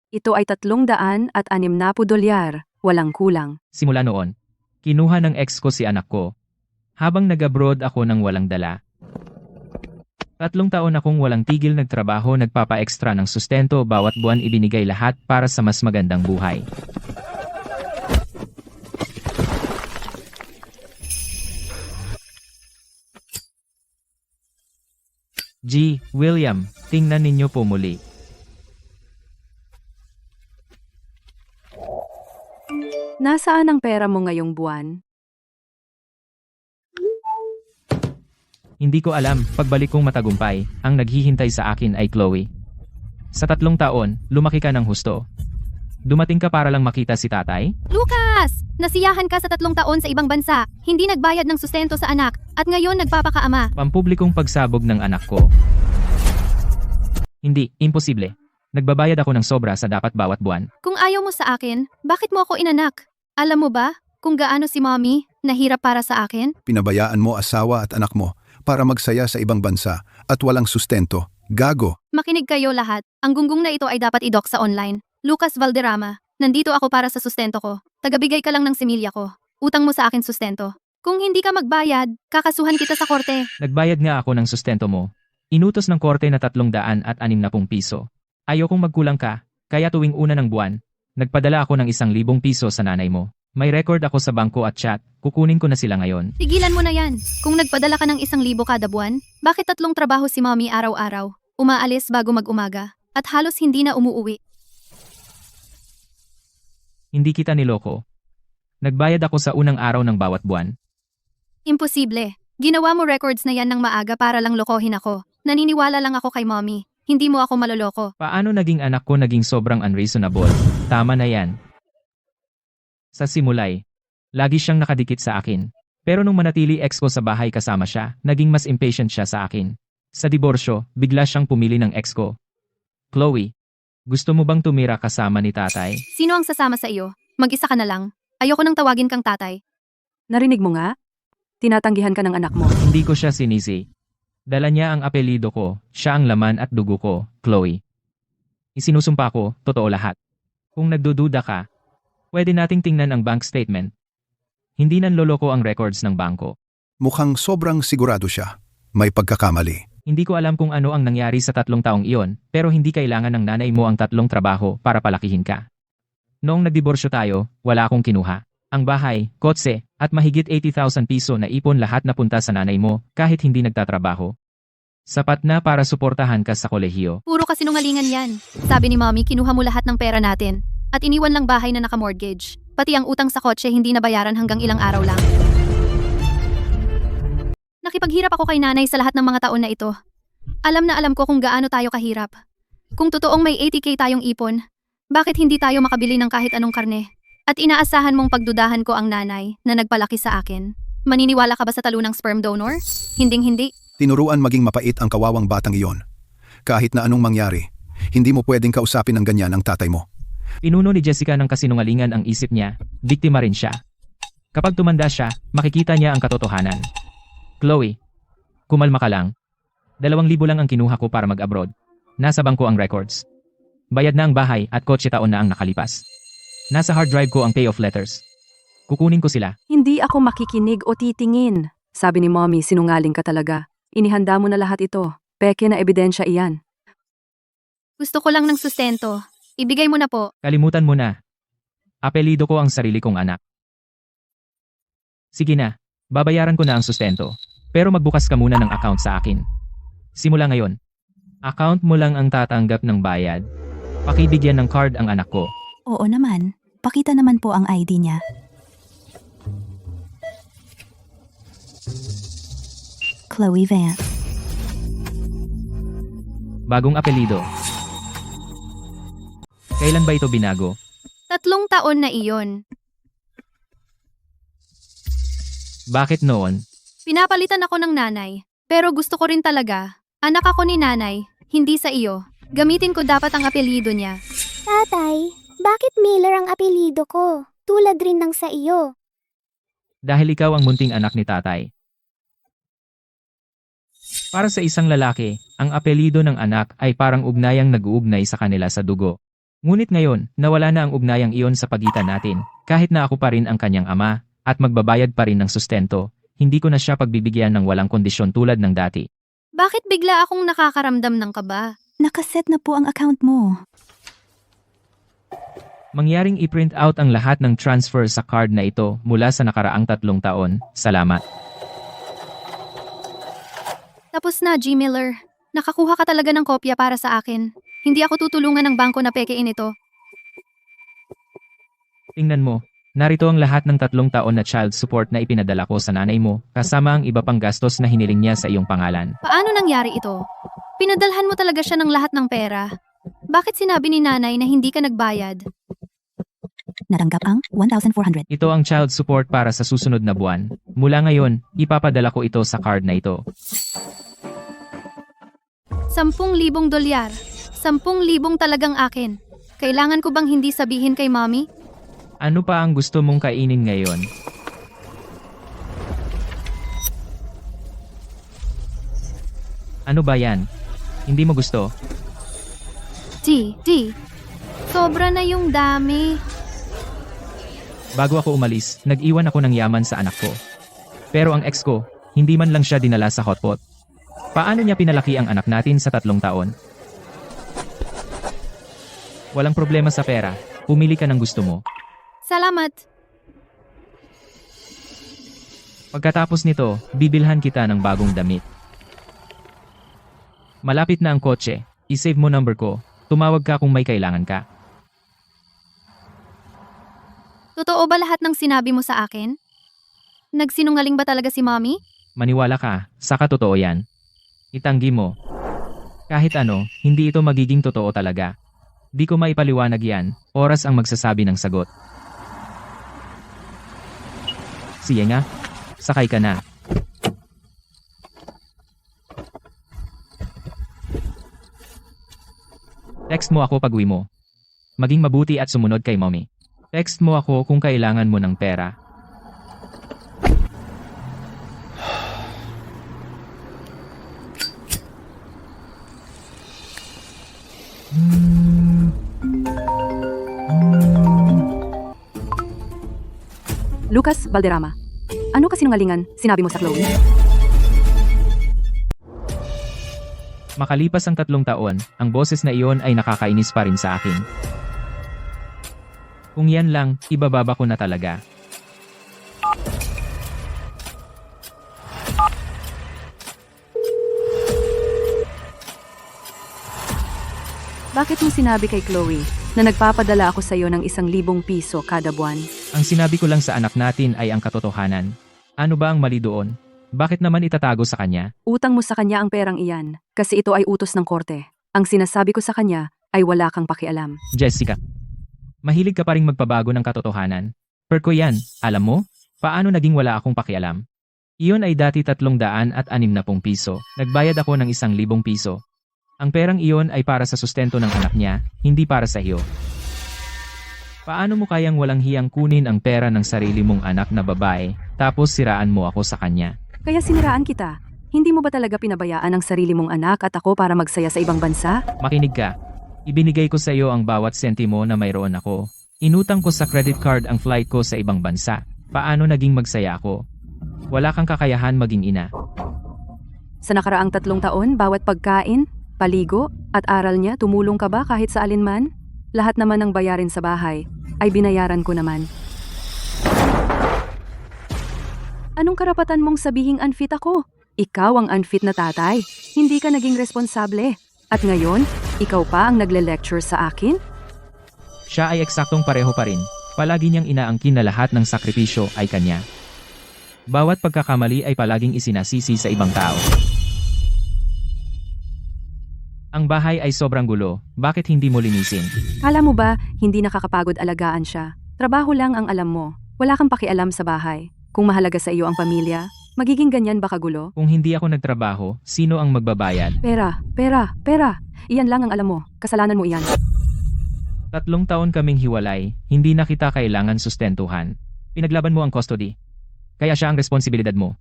Ito ay 360 dolyar, walang kulang. Simula noon, kinuha ng ex ko si anak ko. Habang nag-abroad ako ng walang dala. 3 taon akong walang tigil nagtrabaho, nagpapa-extra ng sustento, bawat buwan ibinigay lahat para sa mas magandang buhay. William, tingnan ninyo po muli. Nasaan ang pera mo ngayong buwan? Hindi ko alam, pagbalik kong matagumpay, ang naghihintay sa akin ay Chloe. Sa 3 taon, lumaki ka ng husto. Dumating ka para lang makita si tatay? Lucas! Nasiyahan ka sa 3 taon sa ibang bansa, hindi nagbayad ng sustento sa anak, at ngayon nagpapakaama. Pampublikong pagsabog ng anak ko. Hindi, imposible. Nagbabayad ako ng sobra sa dapat bawat buwan. Kung ayaw mo sa akin, bakit mo ako inanak? Alam mo ba kung gaano si mommy nahirap para sa akin? Pinabayaan mo asawa at anak mo para magsaya sa ibang bansa at walang sustento. Gago. Makinig kayo lahat, ang gunggong na ito ay dapat i-doc sa online. Lucas Valderrama, nandito ako para sa sustento ko. Tagabigay ka lang ng similya ko. Utang mo sa akin sustento. Kung hindi ka magbayad, kakasuhan kita sa korte. Nagbayad nga ako ng sustento mo. Inutos ng korte na 360 piso. Ayokong magkulang ka, kaya tuwing una ng buwan, nagpadala ako ng 1,000 piso sa nanay mo. May record ako sa bangko at chat, kukunin ko na sila ngayon. Tigilan mo na yan. Kung nagpadala ka ng 1,000 kada buwan, bakit 3 trabaho si mommy araw-araw? Umaalis bago mag-umaga, at halos hindi na umuuwi. Hindi kita niloko. Nagbayad ako sa unang araw ng bawat buwan. Imposible. Ginawa mo records na yan ng maaga para lang lokohin ako. Naniniwala lang ako kay mommy. Hindi mo ako maloloko. Paano naging anak ko naging sobrang unreasonable? Tama na yan. Sa simulay, lagi siyang nakadikit sa akin. Pero nung manatili ex ko sa bahay kasama siya, naging mas impatient siya sa akin. Sa diborsyo, bigla siyang pumili ng ex ko. Chloe, gusto mo bang tumira kasama ni tatay? Sino ang sasama sa iyo? Mag-isa ka na lang. Ayoko nang tawagin kang tatay. Narinig mo nga? Tinatanggihan ka ng anak mo. Hindi ko siya sinisi. Dala niya ang apelido ko, siya ang laman at dugo ko, Chloe. Isinusumpa ko, totoo lahat. Kung nagdududa ka, pwede nating tingnan ang bank statement. Hindi nanloloko ang records ng bangko. Mukhang sobrang sigurado siya. May pagkakamali. Hindi ko alam kung ano ang nangyari sa 3 taong iyon, pero hindi kailangan ng nanay mo ang 3 trabaho para palakihin ka. Noong nagdiborsyo tayo, wala akong kinuha. Ang bahay, kotse, at mahigit 80,000 piso na ipon lahat napunta sa nanay mo kahit hindi nagtatrabaho. Sapat na para suportahan ka sa kolehiyo. Puro kasinungalingan yan. Sabi ni mommy, kinuha mo lahat ng pera natin. At iniwan lang bahay na naka-mortgage. Pati ang utang sa kotse hindi nabayaran hanggang ilang araw lang. Nakipaghirap ako kay nanay sa lahat ng mga taon na ito. Alam na alam ko kung gaano tayo kahirap. Kung totoong may 80k tayong ipon, bakit hindi tayo makabili ng kahit anong karne? At inaasahan mong pagdudahan ko ang nanay na nagpalaki sa akin. Maniniwala ka ba sa talunang sperm donor? Hinding-hindi. Tinuruan maging mapait ang kawawang batang iyon. Kahit na anong mangyari, hindi mo pwedeng kausapin ng ganyan ang tatay mo. Pinuno ni Jessica ng kasinungalingan ang isip niya, biktima rin siya. Kapag tumanda siya, makikita niya ang katotohanan. Chloe, kumalma ka lang. 2,000 lang ang kinuha ko para mag-abroad. Nasa bangko ang records. Bayad na ang bahay at kotse taon na ang nakalipas. Nasa hard drive ko ang payoff letters. Kukunin ko sila. Hindi ako makikinig o titingin. Sabi ni mommy, sinungaling ka talaga. Inihanda mo na lahat ito. Peke na ebidensya iyan. Gusto ko lang ng sustento. Ibigay mo na po. Kalimutan mo na. Apelido ko ang sarili kong anak. Sige na, babayaran ko na ang sustento. Pero magbukas ka muna ng account sa akin. Simula ngayon, account mo lang ang tatanggap ng bayad. Pakibigyan ng card ang anak ko. Oo naman. Pakita naman po ang ID niya. Chloe Vance. Bagong apelido. Kailan ba ito binago? 3 taon na iyon. Bakit noon? Pinapalitan ako ng nanay. Pero gusto ko rin talaga. Anak ako ni nanay, hindi sa iyo. Gamitin ko dapat ang apelido niya. Tatay, bakit Miller ang apelido ko? Tulad rin ng sa iyo. Dahil ikaw ang munting anak ni tatay. Para sa isang lalaki, ang apelido ng anak ay parang ugnayang nag-uugnay sa kanila sa dugo. Ngunit ngayon, nawala na ang ugnayang iyon sa pagitan natin, kahit na ako pa rin ang kanyang ama, at magbabayad pa rin ng sustento, hindi ko na siya pagbibigyan ng walang kondisyon tulad ng dati. Bakit bigla akong nakakaramdam ng kaba? Nakaset na po ang account mo. Mangyaring i-print out ang lahat ng transfer sa card na ito mula sa nakaraang 3 taon. Salamat. Tapos na, G. Miller. Nakakuha ka talaga ng kopya para sa akin. Hindi ako tutulungan ng bangko na pekein ito. Tingnan mo, narito ang lahat ng 3 taon na child support na ipinadala ko sa nanay mo, kasama ang iba pang gastos na hiniling niya sa iyong pangalan. Paano nangyari ito? Pinadalhan mo talaga siya ng lahat ng pera. Bakit sinabi ni nanay na hindi ka nagbayad? Natanggap ang 1,400. Ito ang child support para sa susunod na buwan. Mula ngayon, ipapadala ko ito sa card na ito. $10,000. 10,000 talagang akin. Kailangan ko bang hindi sabihin kay mommy? Ano pa ang gusto mong kainin ngayon? Ano ba yan? Hindi mo gusto? Di. Sobra na yung dami. Bago ako umalis, nag-iwan ako ng yaman sa anak ko. Pero ang ex ko, hindi man lang siya dinala sa hotpot. Paano niya pinalaki ang anak natin sa 3 taon? Walang problema sa pera. Pumili ka ng gusto mo. Salamat. Pagkatapos nito, bibilhan kita ng bagong damit. Malapit na ang kotse. I-save mo number ko. Tumawag ka kung may kailangan ka. Totoo ba lahat ng sinabi mo sa akin? Nagsinungaling ba talaga si mommy? Maniwala ka, saka totoo yan. Itanggi mo. Kahit ano, hindi ito magiging totoo talaga. Di ko maipaliwanag yan, oras ang magsasabi ng sagot. Sige nga, sakay ka na. Text mo ako pag uwi mo. Maging mabuti at sumunod kay mommy. Text mo ako kung kailangan mo ng pera. Lucas Valderrama. Ano kasinungalingan sinabi mo sa Chloe? Makalipas ang 3 taon, ang boses na iyon ay nakakainis pa rin sa akin. Kung yan lang, ibababa ko na talaga. Bakit mo sinabi kay Chloe na nagpapadala ako sa iyo ng 1,000 piso kada buwan? Ang sinabi ko lang sa anak natin ay ang katotohanan. Ano ba ang mali doon? Bakit naman itatago sa kanya? Utang mo sa kanya ang perang iyan kasi ito ay utos ng korte. Ang sinasabi ko sa kanya ay wala kang pakialam. Jessica, mahilig ka pa ring magpabago ng katotohanan. Perko yan, alam mo? Paano naging wala akong pakialam? Iyon ay dati 360 piso. Nagbayad ako ng 1,000 piso. Ang perang iyon ay para sa sustento ng anak niya, hindi para sa iyo. Paano mo kayang walang hiyang kunin ang pera ng sarili mong anak na babae, tapos siraan mo ako sa kanya? Kaya siniraan kita. Hindi mo ba talaga pinabayaan ang sarili mong anak at ako para magsaya sa ibang bansa? Makinig ka. Ibinigay ko sa iyo ang bawat sentimo na mayroon ako. Inutang ko sa credit card ang flight ko sa ibang bansa. Paano naging magsaya ako? Wala kang kakayahan maging ina. Sa nakaraang 3 taon, bawat pagkain, paligo, at aral niya, tumulong ka ba kahit sa alinman? Lahat naman ng bayarin sa bahay ay binayaran ko naman. Anong karapatan mong sabihing unfit ako? Ikaw ang unfit na tatay. Hindi ka naging responsable. At ngayon, ikaw pa ang nagle-lecture sa akin? Siya ay eksaktong pareho pa rin. Palagi niyang inaangkin na lahat ng sakripisyo ay kanya. Bawat pagkakamali ay palaging isinasisi sa ibang tao. Ang bahay ay sobrang gulo. Bakit hindi mo linisin? Kala mo ba hindi nakakapagod alagaan siya? Trabaho lang ang alam mo. Wala kang pakialam sa bahay. Kung mahalaga sa iyo ang pamilya, magiging ganyan ba kagulo? Kung hindi ako nagtrabaho, sino ang magbabayad? Pera. Iyan lang ang alam mo. Kasalanan mo iyan. 3 taon kaming hiwalay, hindi na kita kailangan sustentuhan. Pinaglaban mo ang custody. Kaya siya ang responsibilidad mo.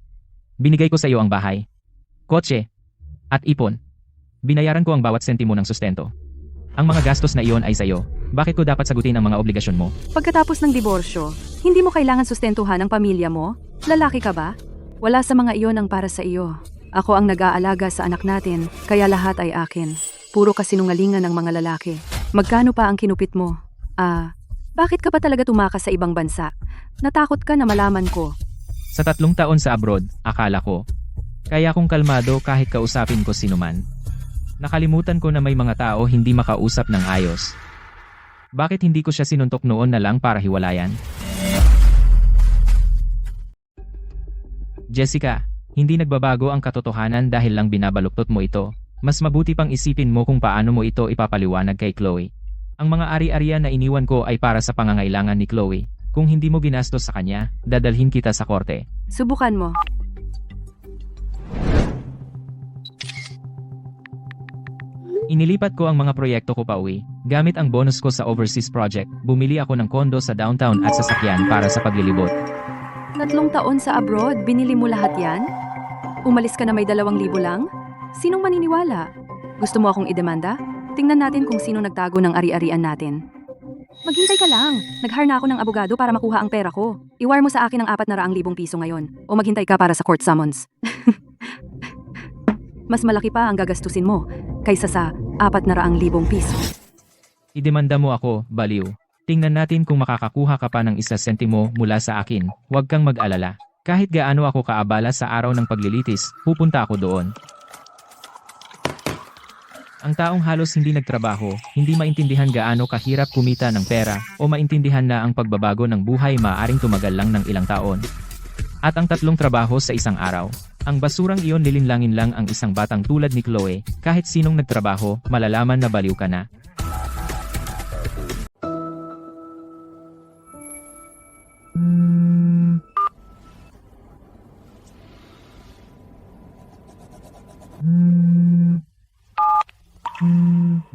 Binigay ko sa iyo ang bahay, kotse, at ipon. Binayaran ko ang bawat sentimo ng sustento. Ang mga gastos na iyon ay sayo. Bakit ko dapat sagutin ang mga obligasyon mo? Pagkatapos ng diborsyo, hindi mo kailangan sustentuhan ang pamilya mo? Lalaki ka ba? Wala sa mga iyon ang para sa iyo. Ako ang nag-aalaga sa anak natin, kaya lahat ay akin. Puro kasinungalingan ng mga lalaki. Magkano pa ang kinupit mo? Bakit ka pa talaga tumakas sa ibang bansa? Natakot ka na malaman ko. Sa 3 taon sa abroad, akala ko. Kaya kung kalmado kahit kausapin ko sinuman. Nakalimutan ko na may mga tao hindi makausap ng ayos. Bakit hindi ko siya sinuntok noon na lang para hiwalayan? Jessica, hindi nagbabago ang katotohanan dahil lang binabaluktot mo ito. Mas mabuti pang isipin mo kung paano mo ito ipapaliwanag kay Chloe. Ang mga ari-arian na iniwan ko ay para sa pangangailangan ni Chloe. Kung hindi mo ginastos sa kanya, dadalhin kita sa korte. Subukan mo. Inilipat ko ang mga proyekto ko pauwi. Gamit ang bonus ko sa overseas project, bumili ako ng kondo sa downtown at sasakyan para sa paglilibot. 3 taon sa abroad, binili mo lahat yan? Umalis ka na may 2,000 lang? Sinong maniniwala? Gusto mo akong idemanda? Tingnan natin kung sino nagtago ng ari-arian natin. Maghintay ka lang. Nag-hire na ako ng abogado para makuha ang pera ko. I-wire mo sa akin ang 400,000 piso ngayon. O maghintay ka para sa court summons. Mas malaki pa ang gagastusin mo kaysa sa 400,000 piso. Idemanda mo ako, baliw. Tingnan natin kung makakakuha ka pa ng 1 sentimo mula sa akin. Huwag kang mag-alala. Kahit gaano ako kaabala sa araw ng paglilitis, pupunta ako doon. Ang taong halos hindi nagtrabaho, hindi maintindihan gaano kahirap kumita ng pera, o maintindihan na ang pagbabago ng buhay maaaring tumagal lang ng ilang taon. At ang 3 trabaho sa isang araw. Ang basurang iyon lilinlangin lang ang isang batang tulad ni Chloe, kahit sinong nagtrabaho, malalaman na baliw ka na.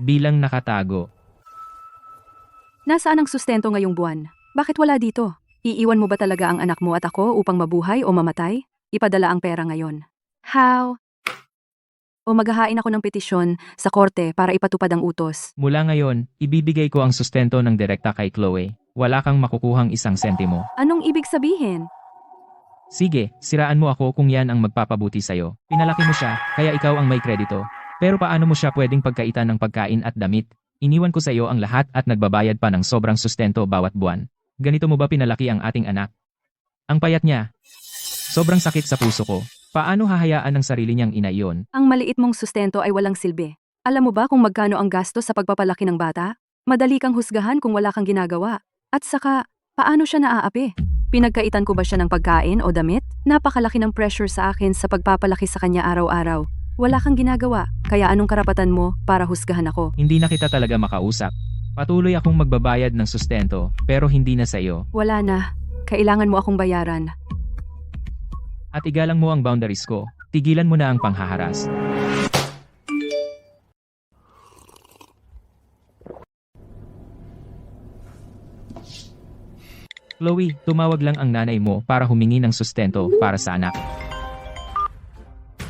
Bilang nakatago. Nasaan ang sustento ngayong buwan? Bakit wala dito? Iiwan mo ba talaga ang anak mo at ako upang mabuhay o mamatay? Ipadala ang pera ngayon. How? O maghahain ako ng petisyon sa korte para ipatupad ang utos. Mula ngayon, ibibigay ko ang sustento ng direkta kay Chloe. Wala kang makukuhang 1 sentimo. Anong ibig sabihin? Sige, siraan mo ako kung yan ang magpapabuti sa'yo. Pinalaki mo siya, kaya ikaw ang may kredito. Pero paano mo siya pwedeng pagkaitan ng pagkain at damit? Iniwan ko sa iyo ang lahat at nagbabayad pa ng sobrang sustento bawat buwan. Ganito mo ba pinalaki ang ating anak? Ang payat niya. Sobrang sakit sa puso ko. Paano hahayaan ng sarili niyang ina iyon? Ang maliit mong sustento ay walang silbi. Alam mo ba kung magkano ang gasto sa pagpapalaki ng bata? Madali kang husgahan kung wala kang ginagawa. At saka, paano siya naaapi? Pinagkaitan ko ba siya ng pagkain o damit? Napakalaki ng pressure sa akin sa pagpapalaki sa kanya araw-araw. Wala kang ginagawa, kaya anong karapatan mo para husgahan ako? Hindi na kita talaga makausap. Patuloy akong magbabayad ng sustento, pero hindi na sa iyo. Wala na. Kailangan mo akong bayaran. At igalang mo ang boundaries ko. Tigilan mo na ang panghaharas. Chloe, tumawag lang ang nanay mo para humingi ng sustento para sa anak.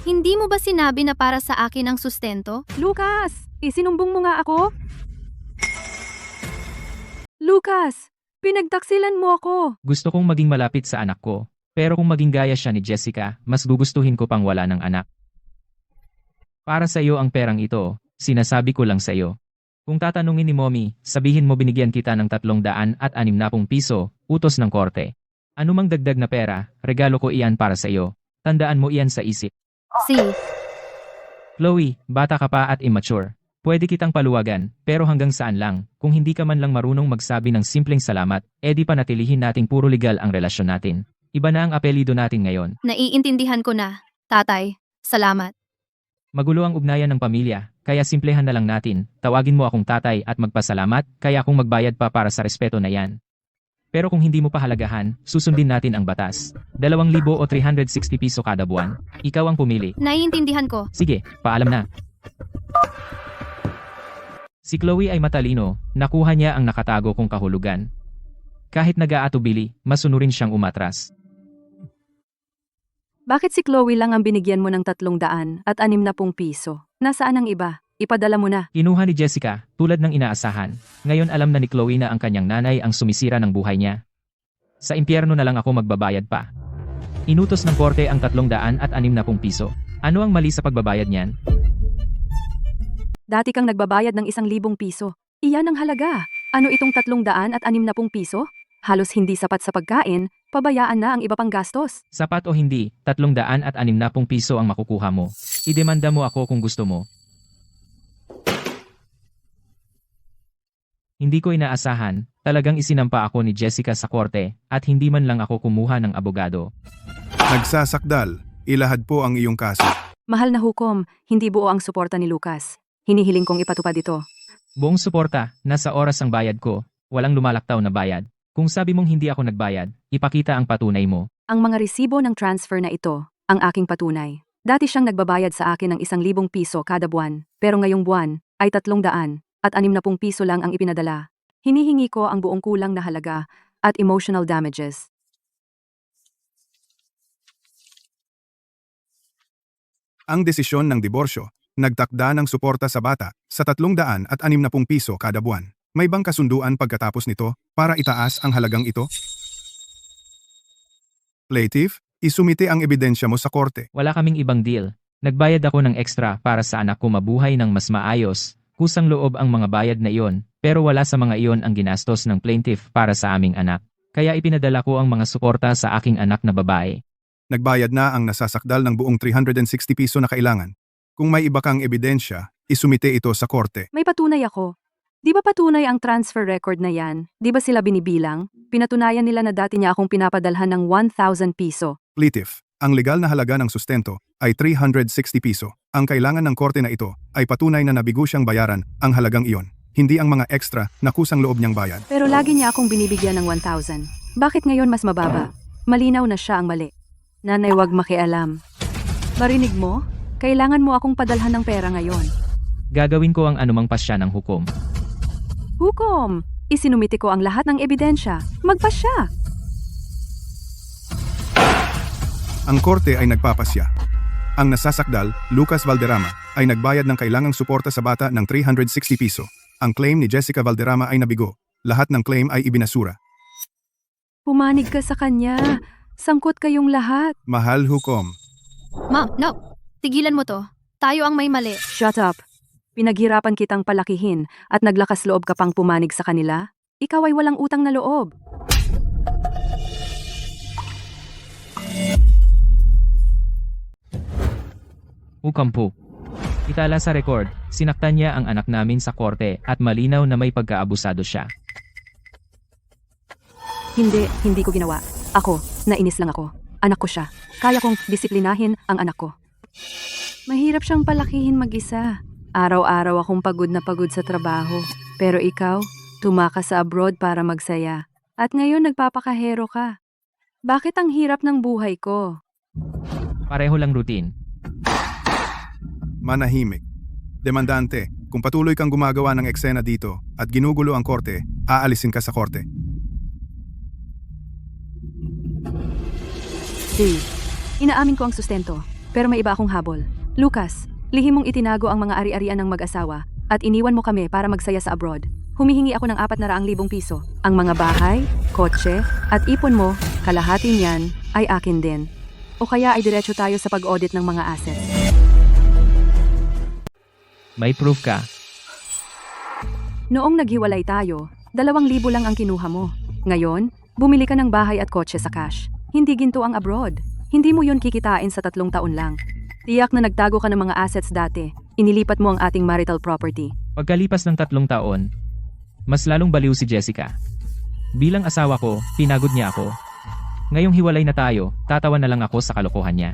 Hindi mo ba sinabi na para sa akin ang sustento? Lucas! Isinumbong mo nga ako? Lucas! Pinagtaksilan mo ako! Gusto kong maging malapit sa anak ko. Pero kung maging gaya siya ni Jessica, mas gugustuhin ko pang wala ng anak. Para sa iyo ang perang ito, sinasabi ko lang sa iyo. Kung tatanungin ni Mommy, sabihin mo binigyan kita ng 360 piso, utos ng korte. Anumang dagdag na pera, regalo ko iyan para sa iyo. Tandaan mo iyan sa isip. Si. Chloe, bata ka pa at immature. Pwede kitang paluwagan, pero hanggang saan lang, kung hindi ka man lang marunong magsabi ng simpleng salamat, edi panatilihin nating puro legal ang relasyon natin. Iba na ang apelido natin ngayon. Naiintindihan ko na. Tatay, salamat. Magulo ang ugnayan ng pamilya, kaya simplehan na lang natin, tawagin mo akong tatay at magpasalamat, kaya kung magbayad pa para sa respeto na yan. Pero kung hindi mo pa halagahan, susundin natin ang batas. 2,000 o 360 piso kada buwan. Ikaw ang pumili. Naiintindihan ko. Sige, paalam na. Si Chloe ay matalino, nakuha niya ang nakatago kong kahulugan. Kahit nag-aatubili, masunurin siyang umatras. Bakit si Chloe lang ang binigyan mo ng 360 piso? Nasaan ang iba? Ipadala mo na. Kinuha ni Jessica, tulad ng inaasahan. Ngayon alam na ni Chloe na ang kanyang nanay ang sumisira ng buhay niya. Sa impyerno na lang ako magbabayad pa. Inutos ng korte ang 360 piso. Ano ang mali sa pagbabayad niyan? Dati kang nagbabayad ng 1,000 piso. Iyan ang halaga. Ano itong 360 piso? Halos hindi sapat sa pagkain, pabayaan na ang iba pang gastos. Sapat o hindi, 360 piso ang makukuha mo. Idemanda mo ako kung gusto mo. Hindi ko inaasahan, talagang isinampa ako ni Jessica sa korte, at hindi man lang ako kumuha ng abogado. Nagsasakdal, ilahad po ang iyong kaso. Mahal na hukom, hindi buo ang suporta ni Lucas. Hinihiling kong ipatupad ito. Buong suporta, nasa oras ang bayad ko, walang lumalaktaw na bayad. Kung sabi mong hindi ako nagbayad, ipakita ang patunay mo. Ang mga resibo ng transfer na ito, ang aking patunay. Dati siyang nagbabayad sa akin ng 1,000 piso kada buwan, pero ngayong buwan ay 300 at 60 piso lang ang ipinadala. Hinihingi ko ang buong kulang na halaga at emotional damages. Ang desisyon ng diborsyo, nagtakda ng suporta sa bata sa 360 piso kada buwan. May bang kasunduan pagkatapos nito para itaas ang halagang ito? Plaintiff, isumite ang ebidensya mo sa korte. Wala kaming ibang deal. Nagbayad ako ng extra para sa anak ko mabuhay ng mas maayos. Kusang loob ang mga bayad na iyon, pero wala sa mga iyon ang ginastos ng plaintiff para sa aming anak. Kaya ipinadala ko ang mga suporta sa aking anak na babae. Nagbayad na ang nasasakdal ng buong 360 piso na kailangan. Kung may iba kang ebidensya, isumite ito sa korte. May patunay ako. Di ba patunay ang transfer record na yan? Di ba sila binibilang? Pinatunayan nila na dati niya akong pinapadalhan ng 1,000 piso. Plaintiff, ang legal na halaga ng sustento ay 360 piso. Ang kailangan ng korte na ito ay patunay na nabigo siyang bayaran ang halagang iyon, hindi ang mga extra na kusang loob niyang bayad. Pero lagi niya akong binibigyan ng 1,000. Bakit ngayon mas mababa? Malinaw na siya ang mali. Nanay, wag makialam. Marinig mo? Kailangan mo akong padalhan ng pera ngayon. Gagawin ko ang anumang pasya ng hukom. Hukom! Isinumite ko ang lahat ng ebidensya. Magpasya! Ang korte ay nagpapasya. Ang nasasakdal, Lucas Valderrama, ay nagbayad ng kailangang suporta sa bata ng 360 piso. Ang claim ni Jessica Valderrama ay nabigo. Lahat ng claim ay ibinasura. Pumanig ka sa kanya. Sangkot kayong lahat. Mahal hukom. Ma'am, no. Tigilan mo to. Tayo ang may mali. Shut up. Pinaghirapan kitang palakihin at naglakas loob ka pang pumanig sa kanila? Ikaw ay walang utang na loob. Hukom po. Itala sa record, sinaktan niya ang anak namin sa korte at malinaw na may pagkaabusado siya. Hindi ko ginawa. Ako, nainis lang ako. Anak ko siya. Kaya kong disiplinahin ang anak ko. Mahirap siyang palakihin mag-isa. Araw-araw akong pagod na pagod sa trabaho. Pero ikaw, tumakas sa abroad para magsaya. At ngayon nagpapakahero ka. Bakit ang hirap ng buhay ko? Pareho lang routine. Manahimik. Demandante, kung patuloy kang gumagawa ng eksena dito at ginugulo ang korte, aalisin ka sa korte. Steve, inaamin ko ang sustento, pero may iba akong habol. Lucas, lihim mong itinago ang mga ari-arian ng mag-asawa at iniwan mo kami para magsaya sa abroad. Humihingi ako ng 400,000 piso. Ang mga bahay, kotse, at ipon mo, kalahati niyan, ay akin din. O kaya ay diretso tayo sa pag-audit ng mga assets. May proof ka. Noong naghiwalay tayo, 2,000 lang ang kinuha mo. Ngayon, bumili ka ng bahay at kotse sa cash. Hindi ginto ang abroad. Hindi mo yun kikitain sa 3 taon lang. Tiyak na nagtago ka ng mga assets dati. Inilipat mo ang ating marital property. Pagkalipas ng 3 taon, mas lalong baliw si Jessica. Bilang asawa ko, pinagod niya ako. Ngayong hiwalay na tayo, tatawa na lang ako sa kalokohan niya.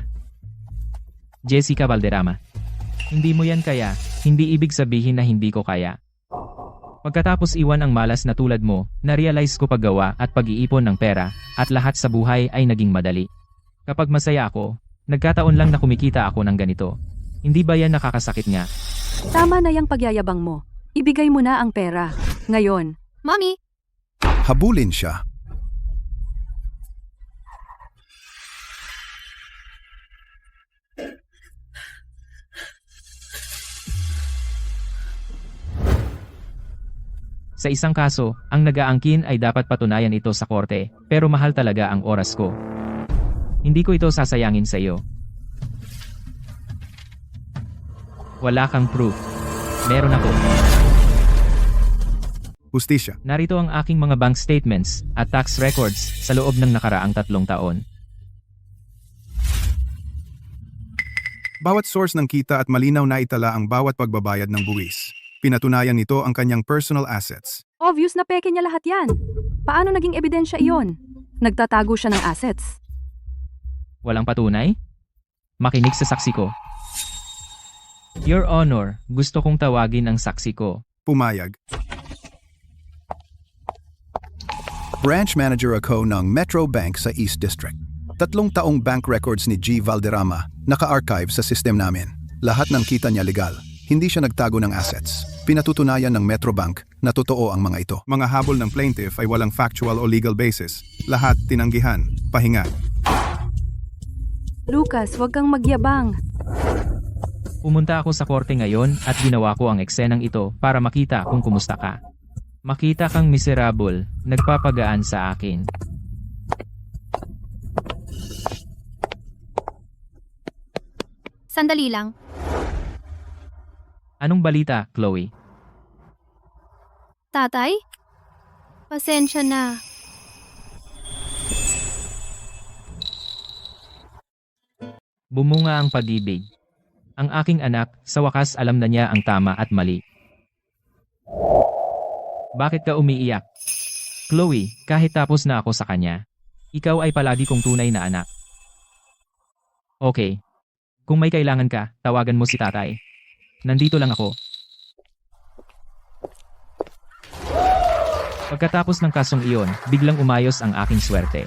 Jessica Valderrama. Hindi mo yan kaya, hindi ibig sabihin na hindi ko kaya. Pagkatapos iwan ang malas na tulad mo, na-realize ko paggawa at pag-iipon ng pera, at lahat sa buhay ay naging madali. Kapag masaya ako, nagkataon lang na kumikita ako ng ganito. Hindi ba yan nakakasakit nga? Tama na yung pagyayabang mo. Ibigay mo na ang pera. Ngayon. Mommy, Habulin siya. Sa isang kaso, ang nag-aangkin ay dapat patunayan ito sa korte, pero mahal talaga ang oras ko. Hindi ko ito sasayangin sa iyo. Wala kang proof. Meron ako. Hustisya. Narito ang aking mga bank statements at tax records sa loob ng nakaraang 3 taon. Bawat source ng kita at malinaw na itala ang bawat pagbabayad ng buwis. Pinatunayan nito ang kanyang personal assets. Obvious na peke niya lahat yan. Paano naging ebidensya iyon? Nagtatago siya ng assets. Walang patunay? Makinig sa saksi ko. Your Honor, gusto kong tawagin ang saksi ko. Pumayag. Branch manager ako ng Metro Bank sa East District. 3 taong bank records ni G. Valderrama naka-archive sa system namin. Lahat ng kita niya legal. Hindi siya nagtago ng assets. Pinatutunayan ng Metro Bank na totoo ang mga ito. Mga habol ng plaintiff ay walang factual o legal basis. Lahat tinanggihan. Pahinga. Lucas, huwag kang magyabang. Pumunta ako sa korte ngayon at ginawa ko ang eksenang ito para makita kung kumusta ka. Makita kang miserable, nagpapagaan sa akin. Sandali lang. Anong balita, Chloe? Tatay? Pasensya na. Bumunga ang pag-ibig. Ang aking anak, sa wakas alam na niya ang tama at mali. Bakit ka umiiyak? Chloe, kahit tapos na ako sa kanya, ikaw ay palagi kong tunay na anak. Okay. Kung may kailangan ka, tawagan mo si tatay. Nandito lang ako. Pagkatapos ng kasong iyon, biglang umayos ang aking swerte.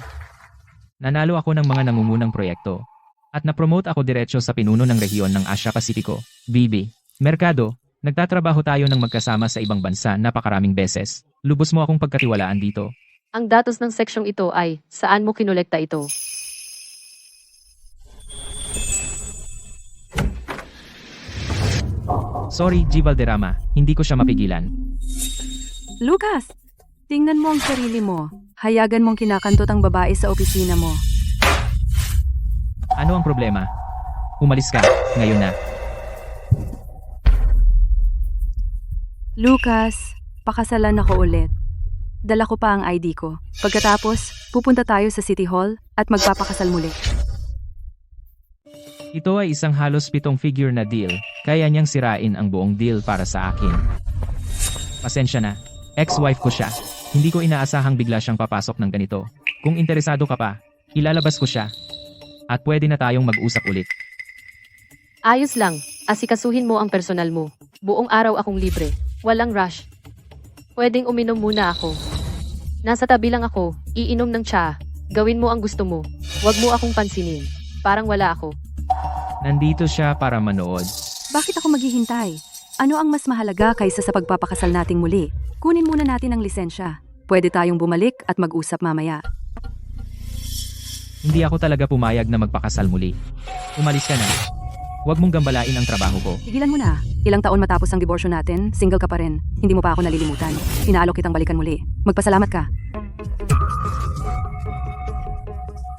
Nanalo ako ng mga nangungunang proyekto. At na-promote ako diretso sa pinuno ng rehiyon ng Asia Pasifiko, BB. Merkado, nagtatrabaho tayo ng magkasama sa ibang bansa napakaraming beses. Lubos mo akong pagkatiwalaan dito. Ang datos ng seksyong ito ay, saan mo kinolekta ito? Sorry, G. Valderrama, hindi ko siya mapigilan. Lucas, tingnan mo ang sarili mo. Hayagan mong kinakantot ang babae sa opisina mo. Ano ang problema? Umalis ka, ngayon na. Lucas, pakasalan ako ulit. Dala ko pa ang ID ko. Pagkatapos, pupunta tayo sa City Hall at magpapakasal muli. Ito ay isang halos 7-figure na deal, kaya niyang sirain ang buong deal para sa akin. Pasensya na, ex-wife ko siya. Hindi ko inaasahang bigla siyang papasok ng ganito. Kung interesado ka pa, ilalabas ko siya. At pwede na tayong mag-usap ulit. Ayos lang, asikasuhin mo ang personal mo. Buong araw akong libre. Walang rush. Pwedeng uminom muna ako. Nasa tabi lang ako, iinom ng tsa. Gawin mo ang gusto mo. Huwag mo akong pansinin. Parang wala ako. Nandito siya para manood. Bakit ako maghihintay? Ano ang mas mahalaga kaysa sa pagpapakasal nating muli? Kunin muna natin ang lisensya. Pwede tayong bumalik at mag-usap mamaya. Hindi ako talaga pumayag na magpakasal muli. Umalis ka na. Huwag mong gambalain ang trabaho ko. Tigilan mo na. Ilang taon matapos ang diborsyo natin, single ka pa rin. Hindi mo pa ako nalilimutan. Inaalok kitang balikan muli. Magpasalamat ka.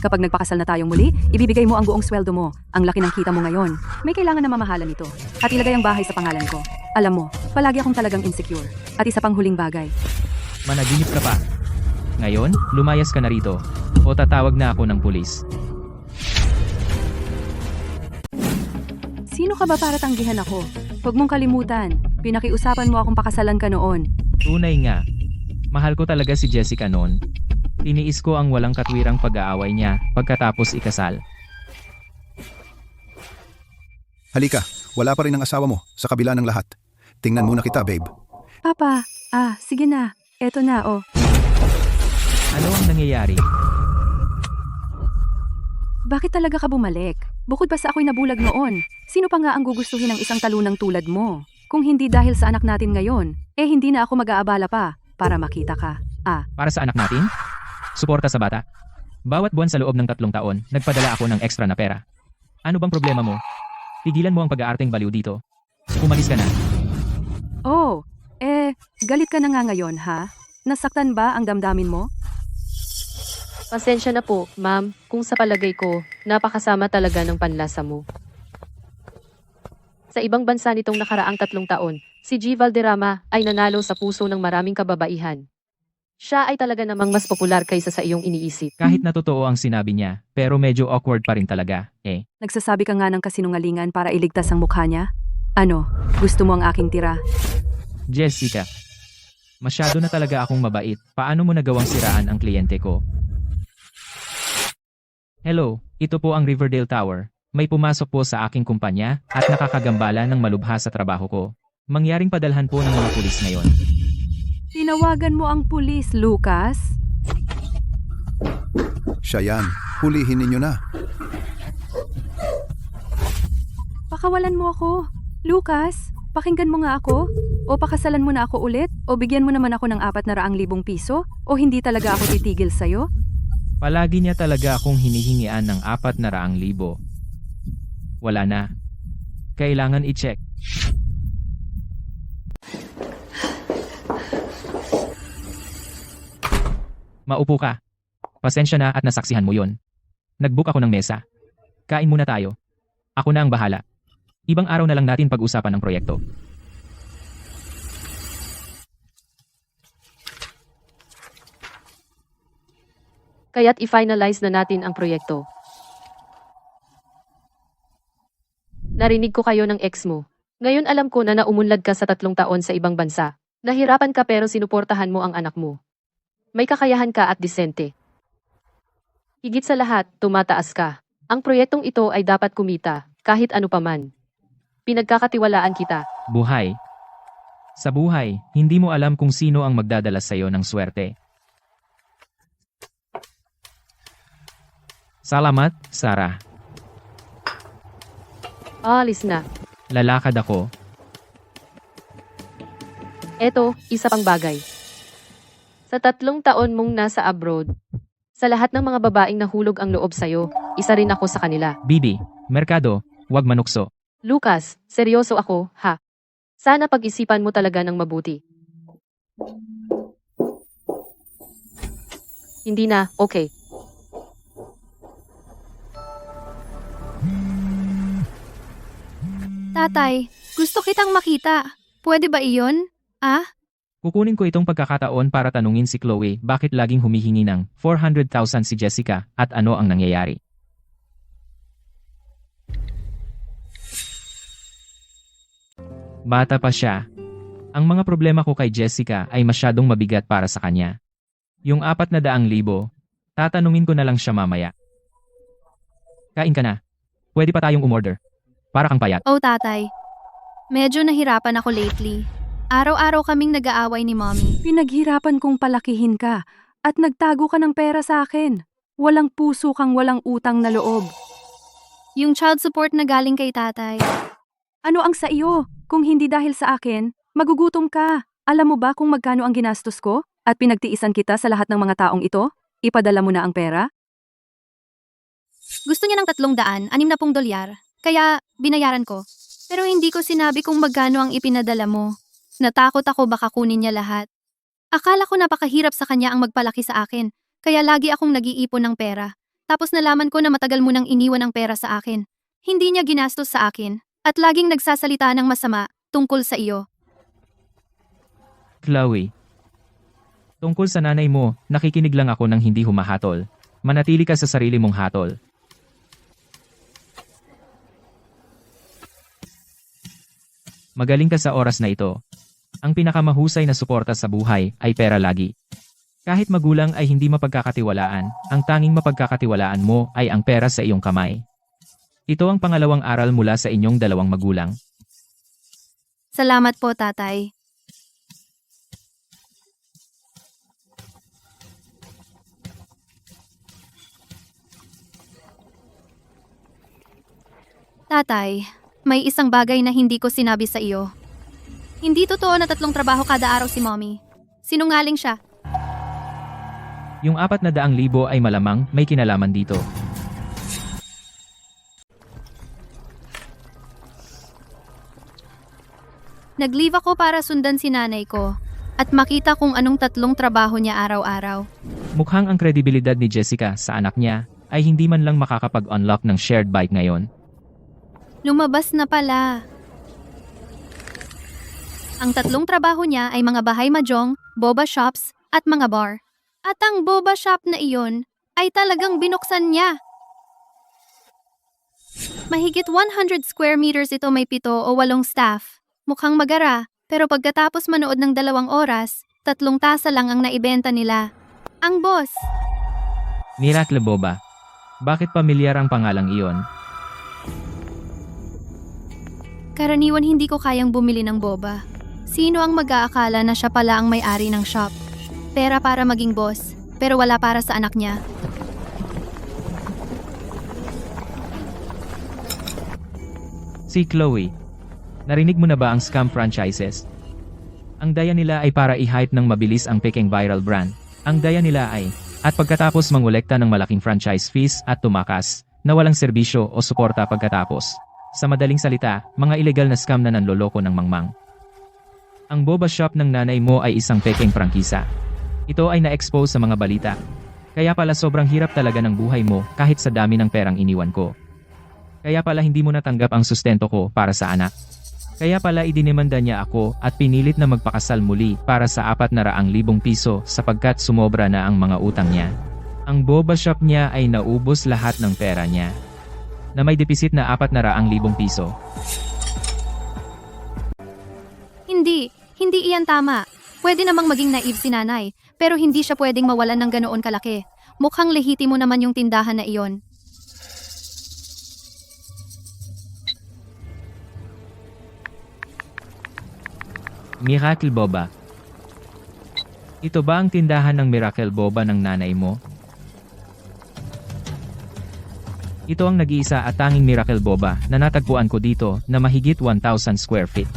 Kapag nagpakasal na tayong muli, ibibigay mo ang buong sweldo mo. Ang laki ng kita mo ngayon. May kailangan na mamahalan ito. At ilagay ang bahay sa pangalan ko. Alam mo, palagi akong talagang insecure. At isa pang huling bagay. Managinip ka pa. Ngayon, lumayas ka na rito. O tatawag na ako ng pulis. Sino ka ba para tanggihan ako? Huwag mong kalimutan. Pinakiusapan mo akong pakasalan ka noon. Tunay nga. Mahal ko talaga si Jessica noon. Tiniis ko ang walang katwirang pag-aaway niya pagkatapos ikasal. Halika, wala pa rin ang asawa mo sa kabila ng lahat. Tingnan muna kita, babe. Papa, sige na. Eto na, oh. Ano ang nangyayari? Bakit talaga ka bumalik? Bukod pa sa ako'y nabulag noon, sino pa nga ang gugustuhin ng isang talunang tulad mo? Kung hindi dahil sa anak natin ngayon, hindi na ako mag-aabala pa para makita ka. Para sa anak natin? Suporta sa bata? Bawat buwan sa loob ng 3 taon, nagpadala ako ng extra na pera. Ano bang problema mo? Tigilan mo ang pag-aarteng baliw dito. Umalis ka na. Oh, Galit ka na nga ngayon, ha? Nasaktan ba ang damdamin mo? Pasensya na po, ma'am, kung sa palagay ko, napakasama talaga ng panlasa mo. Sa ibang bansa nitong nakaraang 3 taon, si G. Valderrama ay nanalo sa puso ng maraming kababaihan. Siya ay talaga namang mas popular kaysa sa iyong iniisip. Kahit na totoo ang sinabi niya, pero medyo awkward pa rin talaga, eh. Nagsasabi ka nga ng kasinungalingan para iligtas ang mukha niya? Ano, gusto mo ang aking tira? Jessica, masyado na talaga akong mabait. Paano mo nagawang siraan ang kliyente ko? Hello, ito po ang Riverdale Tower. May pumasok po sa aking kumpanya at nakakagambala ng malubha sa trabaho ko. Mangyaring padalhan po ng mga pulis ngayon. Tinawagan mo ang pulis, Lucas? Siya yan. Hulihin ninyo na. Pakawalan mo ako. Lucas, pakinggan mo nga ako. O pakasalan mo na ako ulit? O bigyan mo naman ako ng 400,000 piso? O hindi talaga ako titigil sa'yo? Palagi niya talaga akong hinihingian ng 400,000. Wala na. Kailangan i-check. Maupo ka. Pasensya na at nasaksihan mo yon. Nag-book ako ng mesa. Kain muna tayo. Ako na ang bahala. Ibang araw na lang natin pag-usapan ang proyekto. Kaya't i-finalize na natin ang proyekto. Narinig ko kayo ng ex mo. Ngayon alam ko na naumunlad ka sa 3 taon sa ibang bansa. Nahirapan ka pero sinuportahan mo ang anak mo. May kakayahan ka at disente. Higit sa lahat, tumataas ka. Ang proyektong ito ay dapat kumita, kahit ano paman. Pinagkakatiwalaan kita. Buhay. Sa buhay, hindi mo alam kung sino ang magdadala sa'yo ng swerte. Salamat, Sarah. Alis na. Lalakad ako. Eto, isa pang bagay. Sa 3 taon mong nasa abroad, sa lahat ng mga babaeng nahulog ang loob sa'yo, isa rin ako sa kanila. Bibi, merkado, wag manukso. Lucas, seryoso ako, ha? Sana pag-isipan mo talaga ng mabuti. Hindi na, okay. Tatay, gusto kitang makita. Pwede ba iyon? Ah? Kukunin ko itong pagkakataon para tanungin si Chloe bakit laging humihingi ng 400,000 si Jessica at ano ang nangyayari. Bata pa siya. Ang mga problema ko kay Jessica ay masyadong mabigat para sa kanya. Yung 400,000, tatanungin ko na lang siya mamaya. Kain ka na. Pwede pa tayong umorder. Para kang payat. Oh tatay, medyo nahirapan ako lately. Araw-araw kaming nag-aaway ni mommy. Pinaghirapan kong palakihin ka at nagtago ka ng pera sa akin. Walang puso kang walang utang na loob. Yung child support na galing kay tatay. Ano ang sa iyo? Kung hindi dahil sa akin, magugutom ka. Alam mo ba kung magkano ang ginastos ko? At pinagtiisan kita sa lahat ng mga taong ito? Ipadala mo na ang pera? Gusto niya ng $360. Kaya binayaran ko. Pero hindi ko sinabi kung magkano ang ipinadala mo. Natakot ako baka kunin niya lahat. Akala ko napakahirap sa kanya ang magpalaki sa akin, kaya lagi akong nag-iipon ng pera. Tapos nalaman ko na matagal mo nang iniwan ang pera sa akin. Hindi niya ginastos sa akin, at laging nagsasalita ng masama tungkol sa iyo. Chloe. Tungkol sa nanay mo, nakikinig lang ako ng hindi humahatol. Manatili ka sa sarili mong hatol. Magaling ka sa oras na ito. Ang pinakamahusay na suporta sa buhay ay pera lagi. Kahit magulang ay hindi mapagkakatiwalaan, ang tanging mapagkakatiwalaan mo ay ang pera sa iyong kamay. Ito ang pangalawang aral mula sa inyong 2 magulang. Salamat po, tatay. Tatay, may isang bagay na hindi ko sinabi sa iyo. Hindi totoo na 3 trabaho kada araw si mommy. Sinungaling siya. Yung 400,000 ay malamang may kinalaman dito. Nag-leave ako para sundan si nanay ko at makita kung anong tatlong trabaho niya araw-araw. Mukhang ang kredibilidad ni Jessica sa anak niya ay hindi man lang makakapag-unlock ng shared bike ngayon. Lumabas na pala. Ang tatlong trabaho niya ay mga bahay mahjong, boba shops, at mga bar. At ang boba shop na iyon ay talagang binuksan niya. Mahigit 100 square meters ito, may 7 o 8 staff. Mukhang magara, pero pagkatapos manood ng 2 oras, 3 tasa lang ang naibenta nila. Ang boss! Miracle Boba. Bakit pamilyar ang pangalang iyon? Karaniwan hindi ko kayang bumili ng boba. Sino ang mag-aakala na siya pala ang may-ari ng shop? Pera para maging boss, pero wala para sa anak niya. Si Chloe. Narinig mo na ba ang scam franchises? Ang daya nila ay para i-hype ng mabilis ang peking viral brand. Ang daya nila ay, at pagkatapos mangolekta ng malaking franchise fees at tumakas, na walang serbisyo o suporta pagkatapos. Sa madaling salita, mga ilegal na scam na nanloloko ng mangmang. Ang boba shop ng nanay mo ay isang peking prangkisa. Ito ay na-expose sa mga balita. Kaya pala sobrang hirap talaga ng buhay mo kahit sa dami ng perang iniwan ko. Kaya pala hindi mo natanggap ang sustento ko para sa anak. Kaya pala idinimanda niya ako at pinilit na magpakasal muli para sa 400,000 piso sapagkat sumobra na ang mga utang niya. Ang boba shop niya ay naubos lahat ng pera niya. Na may depisit na 400,000 piso. Hindi iyan tama. Pwede namang maging naive si nanay, pero hindi siya pwedeng mawalan ng ganoon kalaki. Mukhang lehitimo naman yung tindahan na iyon. Miracle Boba. Ito ba ang tindahan ng Miracle Boba ng nanay mo? Ito ang nag-iisa at tanging Miracle Boba na natagpuan ko dito na mahigit 1,000 square feet.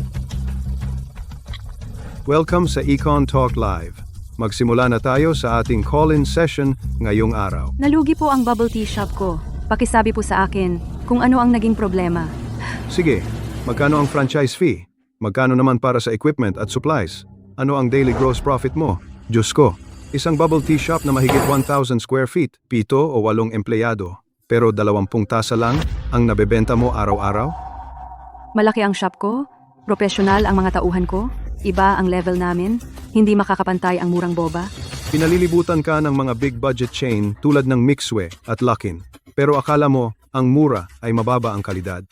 Welcome sa Econ Talk Live. Magsimula na tayo sa ating call-in session ngayong araw. Nalugi po ang bubble tea shop ko. Pakisabi po sa akin kung ano ang naging problema. Sige, magkano ang franchise fee? Magkano naman para sa equipment at supplies? Ano ang daily gross profit mo? Diyos ko, isang bubble tea shop na mahigit 1,000 square feet, 7 o 8 empleyado. Pero 20 tasa lang ang nabebenta mo araw-araw? Malaki ang shop ko, profesional ang mga tauhan ko, iba ang level namin, hindi makakapantay ang murang boba. Pinalilibutan ka ng mga big budget chain tulad ng Mixway at Luckin. Pero akala mo, ang mura ay mababa ang kalidad.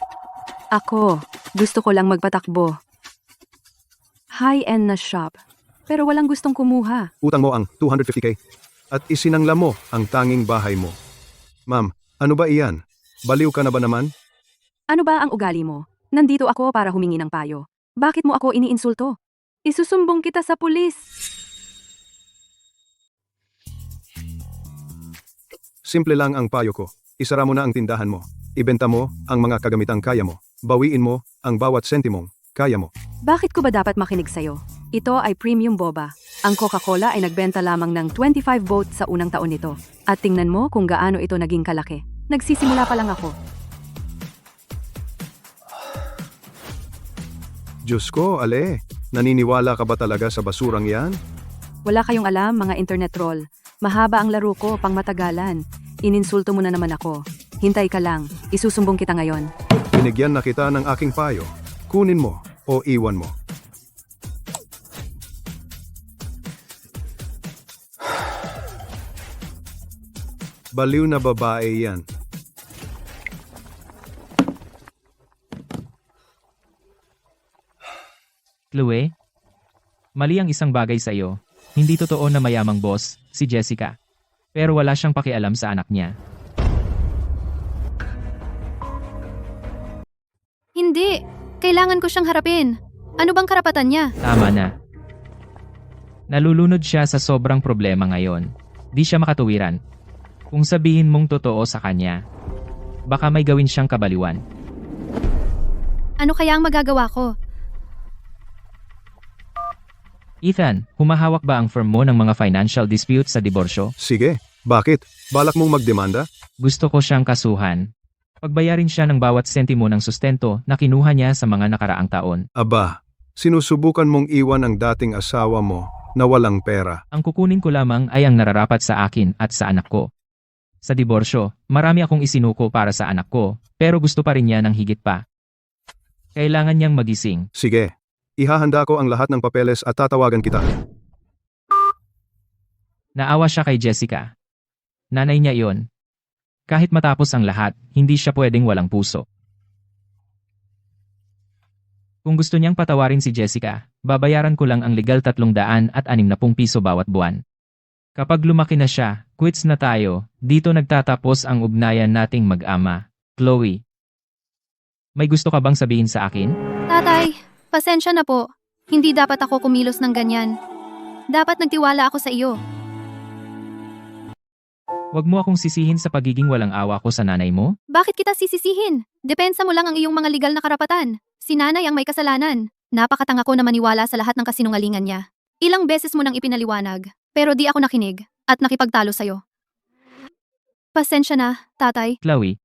Ako, gusto ko lang magpatakbo. High-end na shop, pero walang gustong kumuha. Utang mo ang 250k at isinangla mo ang tanging bahay mo. Ma'am, ano ba iyan? Baliw ka na ba naman? Ano ba ang ugali mo? Nandito ako para humingi ng payo. Bakit mo ako iniinsulto? Isusumbong kita sa pulis. Simple lang ang payo ko. Isara mo na ang tindahan mo. Ibenta mo ang mga kagamitang kaya mo. Bawiin mo ang bawat sentimong kaya mo. Bakit ko ba dapat makinig sa'yo? Ito ay premium boba. Ang Coca-Cola ay nagbenta lamang ng 25 votes sa unang taon nito. At tingnan mo kung gaano ito naging kalaki. Nagsisimula pa lang ako. Diyos ko, Ale. Naniniwala ka ba talaga sa basurang yan? Wala kayong alam, mga internet troll. Mahaba ang laro ko, pang matagalan. Ininsulto mo na naman ako. Hintay ka lang. Isusumbong kita ngayon. Binigyan na kita ng aking payo. Kunin mo o iwan mo. Baliw na babae yan. Chloe? Mali ang isang bagay sa iyo. Hindi totoo na mayamang boss, si Jessica. Pero wala siyang pakialam sa anak niya. Hindi. Kailangan ko siyang harapin. Ano bang karapatan niya? Tama na. Nalulunod siya sa sobrang problema ngayon. Di siya makatuwiran. Kung sabihin mong totoo sa kanya, baka may gawin siyang kabaliwan. Ano kaya ang magagawa ko? Ethan, humahawak ba ang firm mo ng mga financial disputes sa diborsyo? Sige, bakit? Balak mong magdemanda? Gusto ko siyang kasuhan. Pagbayarin siya ng bawat sentimo ng sustento na kinuha niya sa mga nakaraang taon. Aba, Sinusubukan mong iwan ang dating asawa mo na walang pera. Ang kukunin ko lamang ay ang nararapat sa akin at sa anak ko. Sa diborsyo, marami akong isinuko para sa anak ko, pero gusto pa rin niya ng higit pa. Kailangan niyang magising. Sige, ihahanda ko ang lahat ng papeles at tatawagan kita. Naawa siya kay Jessica. Nanay niya iyon. Kahit matapos ang lahat, hindi siya pwedeng walang puso. Kung gusto niyang patawarin si Jessica, babayaran ko lang ang legal 360 piso bawat buwan. Kapag lumaki na siya, quits na tayo, dito nagtatapos ang ugnayan nating mag-ama. Chloe. May gusto ka bang sabihin sa akin? Tatay, pasensya na po. Hindi dapat ako kumilos ng ganyan. Dapat nagtiwala ako sa iyo. Huwag mo akong sisihin sa pagiging walang awa ko sa nanay mo. Bakit kita sisisihin? Depensa mo lang ang iyong mga legal na karapatan. Si nanay ang may kasalanan. Napakatanga ko na maniwala sa lahat ng kasinungalingan niya. Ilang beses mo nang ipinaliwanag, pero di ako nakinig at nakipagtalo sa'yo. Pasensya na, tatay. Chloe.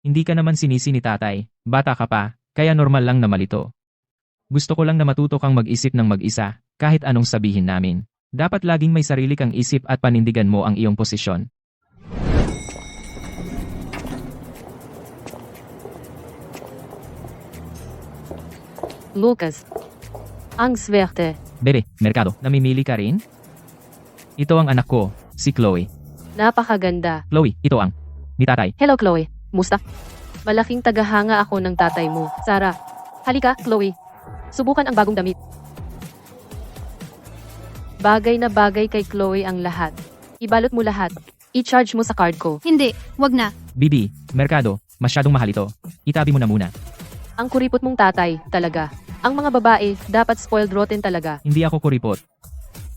Hindi ka naman sinisi ni tatay, bata ka pa, kaya normal lang na malito. Gusto ko lang na matuto kang mag-isip ng mag-isa, kahit anong sabihin namin. Dapat laging may sarili kang isip at panindigan mo ang iyong posisyon. Lucas. Ang swerte. Bere, merkado, namimili ka rin? Ito ang anak ko, si Chloe. Napakaganda. Chloe, ito ang ni tatay. Hello, Chloe. Musta? Malaking tagahanga ako ng tatay mo. Sarah. Halika, Chloe. Subukan ang bagong damit. Bagay na bagay kay Chloe ang lahat. Ibalot mo lahat. I-charge mo sa card ko. Hindi, wag na. Bibi, merkado, masyadong mahal ito. Itabi mo na muna. Ang kuripot mong tatay, talaga. Ang mga babae, dapat spoiled rotten talaga. Hindi ako kuripot.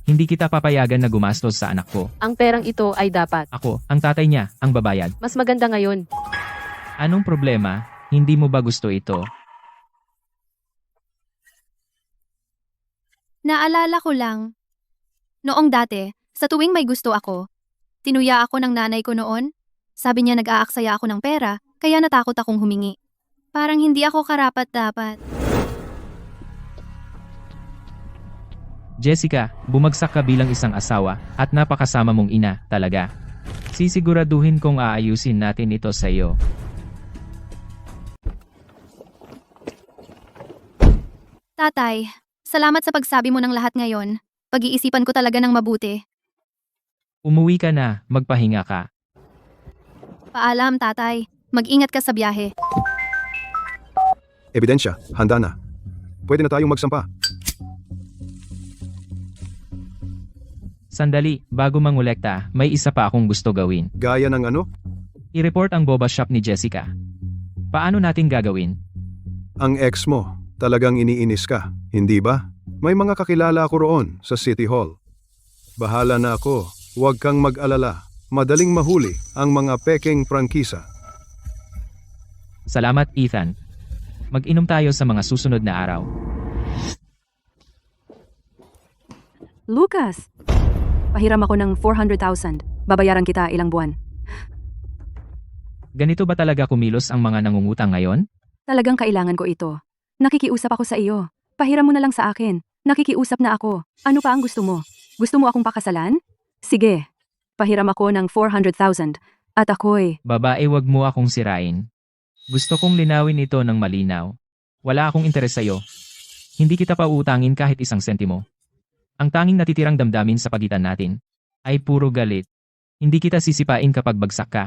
Hindi kita papayagan na gumastos sa anak ko. Ang perang ito ay dapat. Ako, ang tatay niya, ang babayad. Mas maganda ngayon. Anong problema? Hindi mo ba gusto ito? Naalala ko lang. Noong dati, sa tuwing may gusto ako, tinuya ako ng nanay ko noon. Sabi niya nag-aaksaya ako ng pera, kaya natakot akong humingi. Parang hindi ako karapat-dapat. Jessica, bumagsak ka bilang isang asawa at napakasama mong ina, talaga. Sisiguraduhin kong aayusin natin ito sa iyo. Tatay, salamat sa pagsabi mo ng lahat ngayon. Pag-iisipan ko talaga ng mabuti. Umuwi ka na, magpahinga ka. Paalam, tatay. Mag-ingat ka sa biyahe. Ebidensya, handa na. Pwede na tayong magsampa. Sandali, bago mangolekta, may isa pa akong gusto gawin. Gaya ng ano? I-report ang boba shop ni Jessica. Paano natin gagawin? Ang ex mo. Talagang iniinis ka, hindi ba? May mga kakilala ako roon sa City Hall. Bahala na ako, huwag kang mag-alala. Madaling mahuli ang mga peking prangkisa. Salamat, Ethan. Mag-inom tayo sa mga susunod na araw. Lucas! Pahiram ako ng 400,000. Babayaran kita ilang buwan. Ganito ba talaga kumilos ang mga nangungutang ngayon? Talagang kailangan ko ito. Nakikiusap ako sa iyo. Pahiram mo na lang sa akin. Nakikiusap na ako. Ano pa ang gusto mo? Gusto mo akong pakasalan? Sige. Pahiram ako ng 400,000. At ako'y... Babae, wag mo akong sirain. Gusto kong linawin ito ng malinaw. Wala akong interes sa'yo. Hindi kita pautangin kahit isang sentimo. Ang tanging natitirang damdamin sa pagitan natin ay puro galit. Hindi kita sisipain kapag bagsak ka.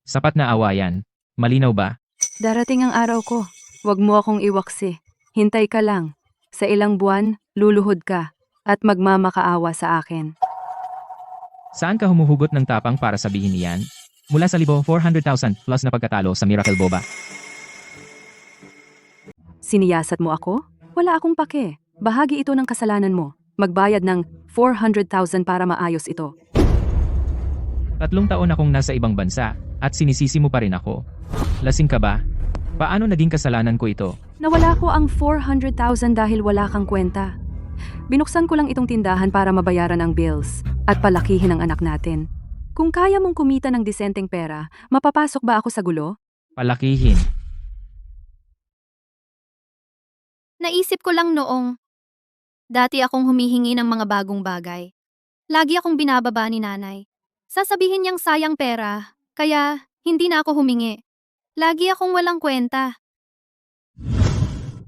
Sapat na awayan. Malinaw ba? Darating ang araw ko. Huwag mo akong iwaksi. Hintay ka lang. Sa ilang buwan, luluhod ka. At magmamakaawa sa akin. Saan ka humuhugot ng tapang para sabihin iyan? Mula sa 400,000 plus na pagkatalo sa Miracle Boba. Siniyasat mo ako? Wala akong pake. Bahagi ito ng kasalanan mo. Magbayad ng 400,000 para maayos ito. 3 taon akong nasa ibang bansa at sinisisi mo pa rin ako. Lasing ka ba? Paano naging kasalanan ko ito? Nawala ko ang 400,000 dahil wala kang kwenta. Binuksan ko lang itong tindahan para mabayaran ang bills at palakihin ang anak natin. Kung kaya mong kumita ng disenteng pera, mapapasok ba ako sa gulo? Palakihin. Naisip ko lang noong Dati akong humihingi ng mga bagong bagay. Lagi akong binababa ni nanay. Sasabihin niyang sayang pera, kaya hindi na ako humingi. Lagi akong walang kwenta.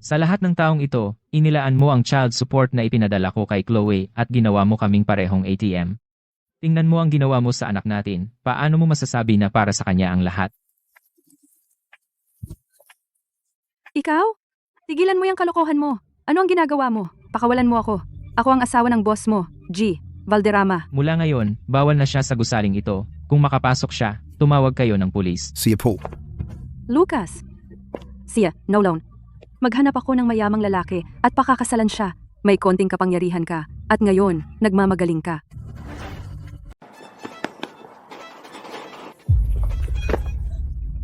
Sa lahat ng taong ito, inilaan mo ang child support na ipinadala ko kay Chloe at ginawa mo kaming parehong ATM. Tingnan mo ang ginawa mo sa anak natin, paano mo masasabi na para sa kanya ang lahat? Ikaw? Tigilan mo yung kalokohan mo. Ano ang ginagawa mo? Pakawalan mo ako. Ako ang asawa ng boss mo, G. Valderrama. Mula ngayon, bawal na siya sa gusaling ito. Kung makapasok siya, tumawag kayo ng pulis. Siya po. Lucas. Siya, no loan. Maghanap ako ng mayamang lalaki at pakakasalan siya. May konting kapangyarihan ka. At ngayon, nagmamagaling ka.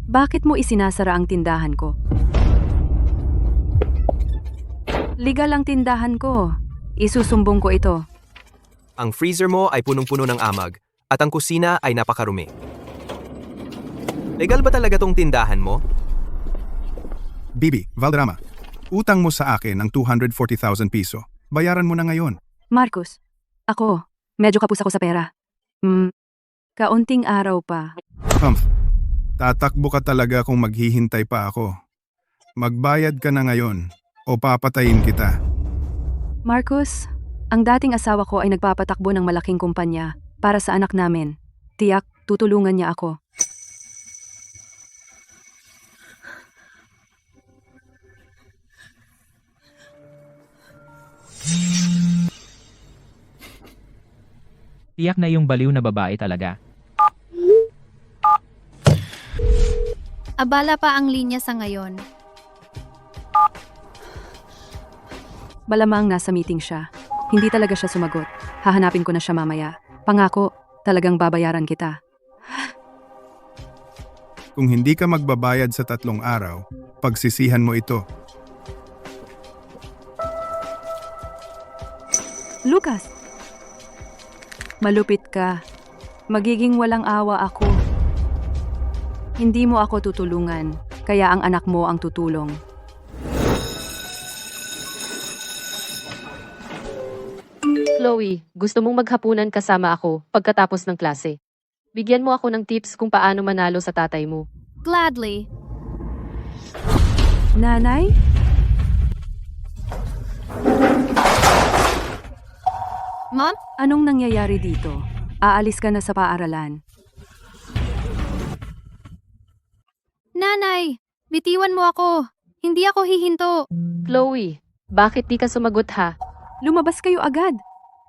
Bakit mo isinasara ang tindahan ko? Legal ang tindahan ko. Isusumbong ko ito. Ang freezer mo ay punong-puno ng amag at ang kusina ay napakarumi. Legal ba talaga tong tindahan mo? Bibi, Valderrama. Utang mo sa akin ng 240,000 piso. Bayaran mo na ngayon. Marcus, ako, medyo kapos ako sa pera. Kaunting araw pa. Humph. Tatakbo ka talaga kung maghihintay pa ako. Magbayad ka na ngayon o papatayin kita. Marcus, ang dating asawa ko ay nagpapatakbo ng malaking kumpanya para sa anak namin. Tiyak, tutulungan niya ako. Tiyak na yung baliw na babae talaga. Abala pa ang linya sa ngayon. Malamang nasa meeting siya. Hindi talaga siya sumagot. Hahanapin ko na siya mamaya. Pangako, talagang babayaran kita. Kung hindi ka magbabayad sa 3 araw, pagsisihan mo ito. Lucas! Malupit ka. Magiging walang awa ako. Hindi mo ako tutulungan, kaya ang anak mo ang tutulong. Chloe, gusto mong maghapunan kasama ako pagkatapos ng klase. Bigyan mo ako ng tips kung paano manalo sa tatay mo. Gladly. Nanay? Mom? Anong nangyayari dito? Aalis ka na sa paaralan. Nanay, bitiwan mo ako. Hindi ako hihinto. Chloe, bakit di ka sumagot ha? Lumabas kayo agad.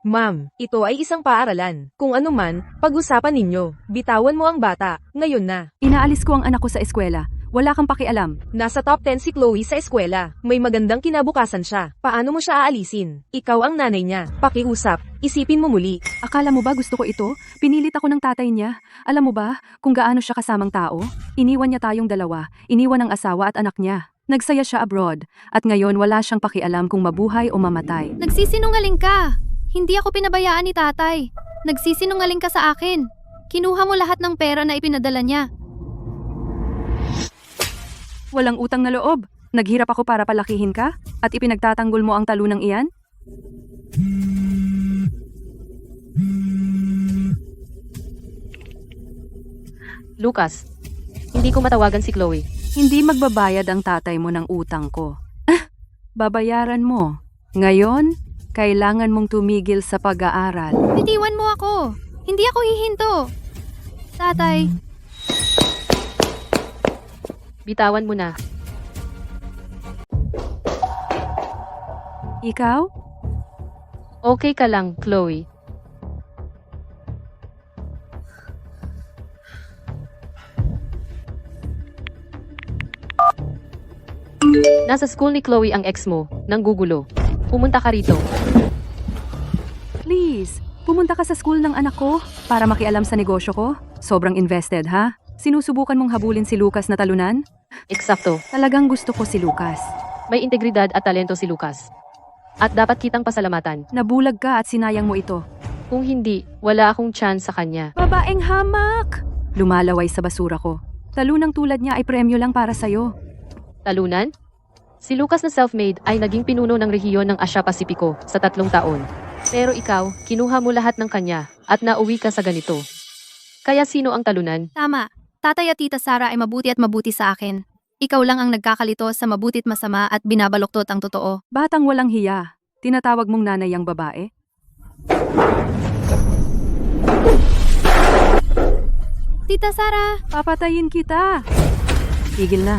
Ma'am, ito ay isang paaralan. Kung ano man, pag-usapan ninyo. Bitawan mo ang bata. Ngayon na. Inaalis ko ang anak ko sa eskwela. Wala kang pakialam. Nasa top 10 si Chloe sa eskwela. May magandang kinabukasan siya. Paano mo siya aalisin? Ikaw ang nanay niya. Pakiusap. Isipin mo muli. Akala mo ba gusto ko ito? Pinilit ako ng tatay niya. Alam mo ba kung gaano siya kasamang tao? Iniwan niya tayong dalawa. Iniwan ang asawa at anak niya. Nagsaya siya abroad. At ngayon wala siyang pakialam kung mabuhay o mamatay. Nagsisinungaling ka. Hindi ako pinabayaan ni tatay. Nagsisinungaling ka sa akin. Kinuha mo lahat ng pera na ipinadala niya. Walang utang na loob. Naghirap ako para palakihin ka? At ipinagtatanggol mo ang talunang iyan? Lucas, hindi ko matawagan si Chloe. Hindi magbabayad ang tatay mo ng utang ko. Babayaran mo. Ngayon, kailangan mong tumigil sa pag-aaral. Bitiwan mo ako. Hindi ako hihinto. Tatay, Bitawan mo na. Ikaw? Okay ka lang, Chloe. Nasa school ni Chloe ang ex mo, nanggugulo. Pumunta ka rito. Please, pumunta ka sa school ng anak ko para makialam sa negosyo ko. Sobrang invested, ha? Sinusubukan mong habulin si Lucas na talunan? Eksakto. Talagang gusto ko si Lucas. May integridad at talento si Lucas. At dapat kitang pasalamatan. Nabulag ka at sinayang mo ito. Kung hindi, wala akong chance sa kanya. Babaeng hamak! Lumalaway sa basura ko. Talunang tulad niya ay premyo lang para sa'yo. Talunan? Si Lucas na self-made ay naging pinuno ng rehiyon ng Asia Pasipiko sa 3 taon. Pero ikaw, kinuha mo lahat ng kanya at nauwi ka sa ganito. Kaya sino ang talunan? Tama. Tatay at tita Sara ay mabuti at mabuti sa akin. Ikaw lang ang nagkakalito sa mabuti't masama at binabaluktot ang totoo. Batang walang hiya. Tinatawag mong nanay ang babae? Tita Sara! Papatayin kita! Tigil na.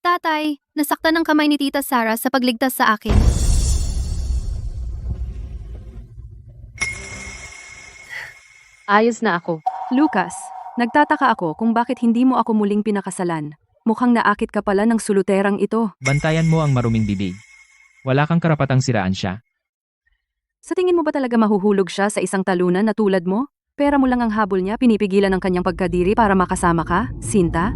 Tatay, nasaktan ng kamay ni Tita Sara sa pagligtas sa akin. Ayos na ako. Lucas, nagtataka ako kung bakit hindi mo ako muling pinakasalan. Mukhang naakit ka pala ng suluterang ito. Bantayan mo ang maruming bibig. Wala kang karapatang siraan siya. Sa tingin mo ba talaga mahuhulog siya sa isang talunan na tulad mo? Pera mo lang ang habol niya, pinipigilan ng kanyang pagkadiri para makasama ka, Sinta?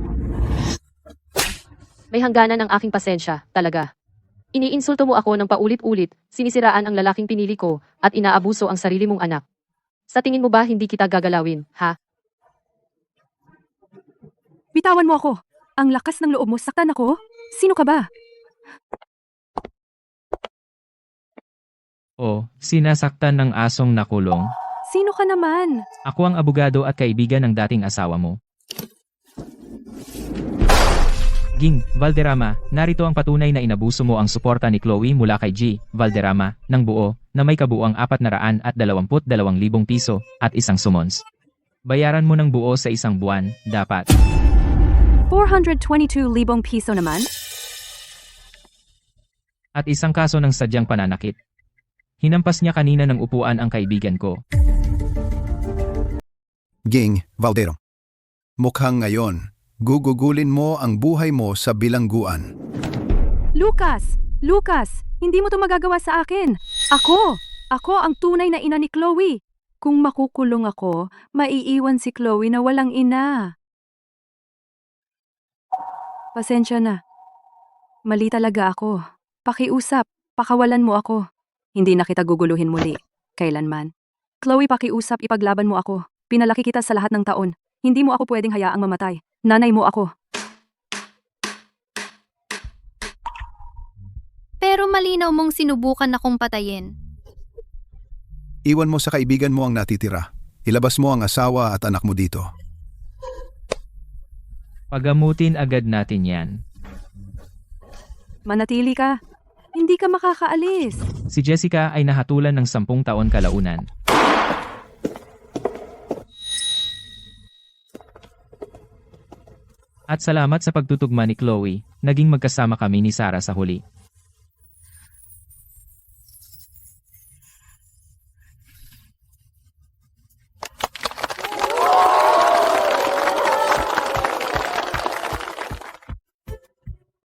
May hangganan ang aking pasensya, talaga. Iniinsulto mo ako ng paulit-ulit, sinisiraan ang lalaking pinili ko, at inaabuso ang sarili mong anak. Sa tingin mo ba hindi kita gagalawin, ha? Bitawan mo ako! Ang lakas ng loob mo, saktan ako? Sino ka ba? O, sinasaktan ng asong nakulong. Sino ka naman? Ako ang abogado at kaibigan ng dating asawa mo. Ging, Valderrama, narito ang patunay na inabuso mo ang suporta ni Chloe mula kay G. Valderrama, ng buo, na may kabuuang 422,000 piso, at isang summons. Bayaran mo ng buo sa isang buwan, dapat. 422,000 piso naman? At isang kaso ng sadyang pananakit. Hinampas niya kanina ng upuan ang kaibigan ko. Ging, Valdero. Mukhang ngayon, gugugulin mo ang buhay mo sa bilangguan. Lucas! Lucas! Hindi mo to magagawa sa akin! Ako ang tunay na ina ni Chloe! Kung makukulong ako, maiiwan si Chloe na walang ina. Pasensya na. Mali talaga ako. Pakiusap, pakawalan mo ako. Hindi na kita guguluhin muli. Kailanman. Chloe, pakiusap, ipaglaban mo ako. Pinalaki kita sa lahat ng taon. Hindi mo ako pwedeng hayaang mamatay. Nanay mo ako. Pero malinaw mong sinubukan akong patayin. Iwan mo sa kaibigan mo ang natitira. Ilabas mo ang asawa at anak mo dito. Pagamutin agad natin yan. Manatili ka. Hindi ka makakaalis. Si Jessica ay nahatulan ng 10 taon kalaunan. At salamat sa pagtutugma ni Chloe, naging magkasama kami ni Sarah sa huli.